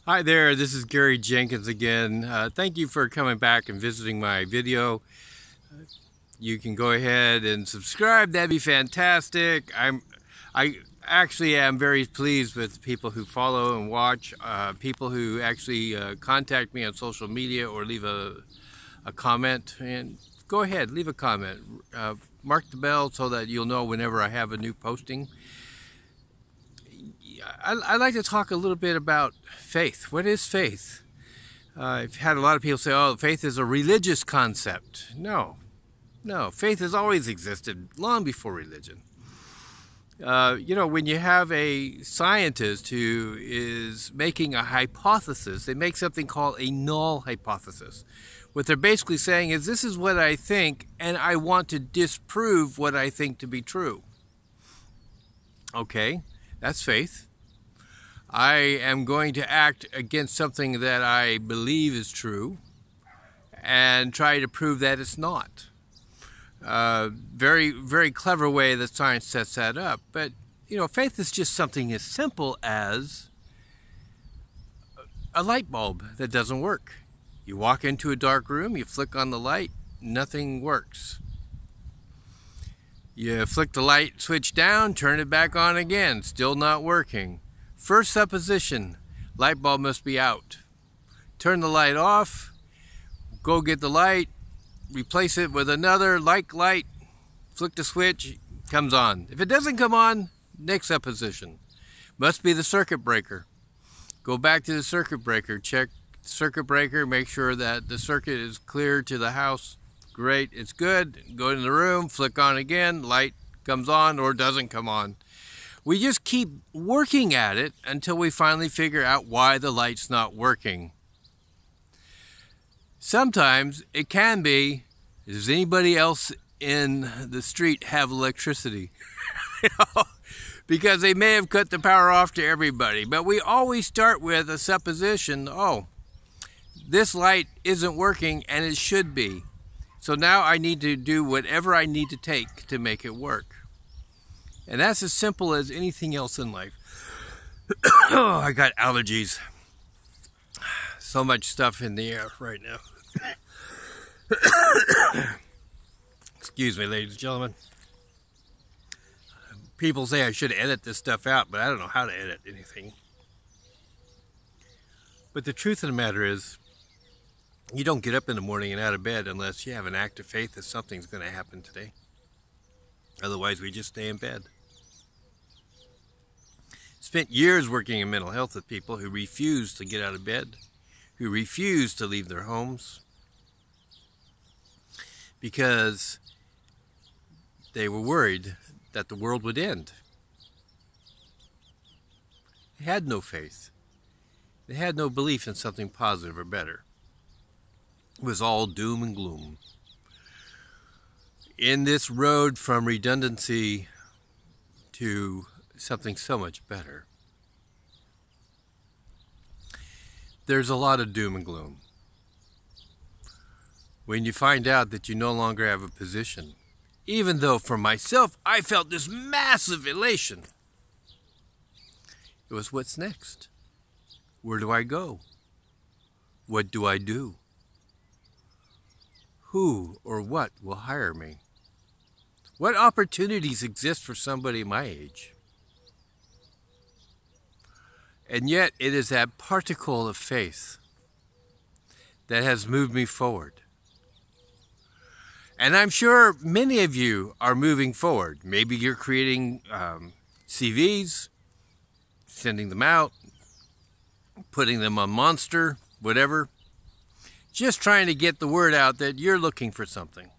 Hi there, this is Gary Jenkins again. Thank you for coming back and visiting my video. You can go ahead and subscribe, that'd be fantastic. I actually am very pleased with people who follow and watch, people who actually contact me on social media or leave a comment. And go ahead, leave a comment. Mark the bell so that you'll know whenever I have a new posting. I'd like to talk a little bit about faith. What is faith? I've had a lot of people say, oh, faith is a religious concept. No, faith has always existed long before religion. When you have a scientist who is making a hypothesis, they make something called a null hypothesis. What they're basically saying is, this is what I think, and I want to disprove what I think to be true. Okay, that's faith. I am going to act against something that I believe is true and try to prove that it's not. Very, very clever way that science sets that up. But, faith is just something as simple as a light bulb that doesn't work. You walk into a dark room, you flick on the light, nothing works. You flick the light switch down, turn it back on again, still not working. First supposition, light bulb must be out. Turn the light off, go get the light, replace it with another like light, flick the switch, comes on. If it doesn't come on, next supposition. Must be the circuit breaker. Go back to the circuit breaker, check the circuit breaker, make sure that the circuit is clear to the house. Great, it's good. Go in the room, flick on again, light comes on or doesn't come on. We just keep working at it until we finally figure out why the light's not working. Sometimes it can be, does anybody else in the street have electricity? Because they may have cut the power off to everybody. But we always start with a supposition, oh, this light isn't working and it should be. So now I need to do whatever I need to take to make it work. And that's as simple as anything else in life. Oh, I got allergies. So much stuff in the air right now. Excuse me, ladies and gentlemen. People say I should edit this stuff out, but I don't know how to edit anything. But the truth of the matter is, you don't get up in the morning and out of bed unless you have an act of faith that something's going to happen today. Otherwise, we just stay in bed. Spent years working in mental health with people who refuse to get out of bed, who refuse to leave their homes because they were worried that the world would end. They had no faith. They had no belief in something positive or better. It was all doom and gloom. In this road from redundancy to something so much better, there's a lot of doom and gloom. When you find out that you no longer have a position, even though for myself I felt this massive elation, it was, what's next? Where do I go? What do I do? Who or what will hire me? What opportunities exist for somebody my age? And yet it is that particle of faith that has moved me forward. And I'm sure many of you are moving forward. Maybe you're creating CVs, sending them out, putting them on Monster, whatever. Just trying to get the word out that you're looking for something.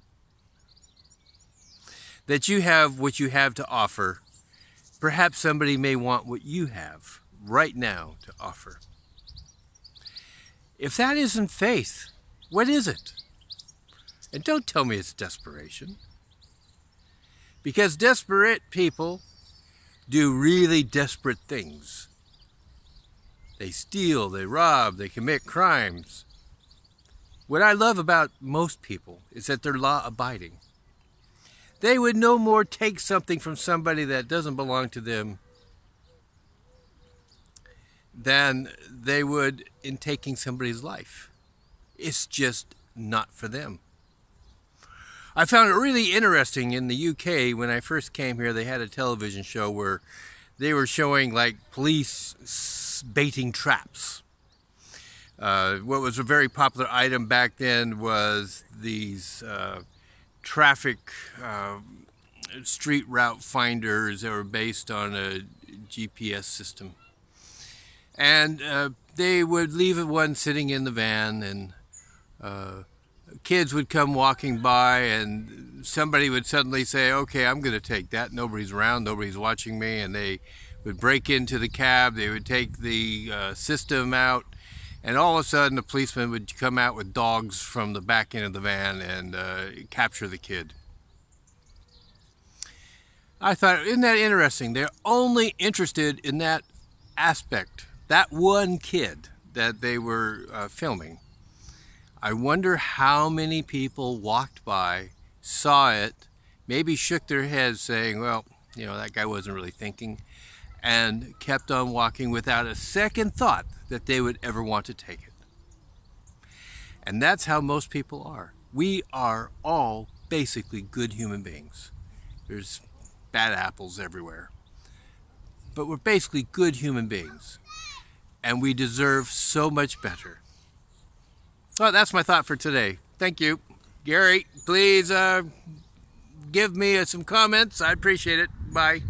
That you have what you have to offer. Perhaps somebody may want what you have right now to offer. If that isn't faith, what is it? And don't tell me it's desperation. Because desperate people do really desperate things. They steal, they rob, they commit crimes. What I love about most people is that they're law-abiding. They would no more take something from somebody that doesn't belong to them than they would in taking somebody's life. It's just not for them. I found it really interesting in the UK when I first came here. They had a television show where they were showing like police baiting traps. What was a very popular item back then was these traffic street route finders that were based on a GPS system. And they would leave one sitting in the van, and kids would come walking by, and somebody would suddenly say, okay, I'm going to take that. Nobody's around, nobody's watching me. And they would break into the cab, they would take the system out, and all of a sudden the policeman would come out with dogs from the back end of the van and capture the kid. I thought, isn't that interesting? They're only interested in that aspect, that one kid that they were filming. I wonder how many people walked by, saw it, maybe shook their heads saying, well, you know, that guy wasn't really thinking, and kept on walking without a second thought that they would ever want to take it. And that's how most people are. We are all basically good human beings. There's bad apples everywhere. But we're basically good human beings. And we deserve so much better. Well, that's my thought for today. Thank you. Gary, please give me some comments. I appreciate it. Bye.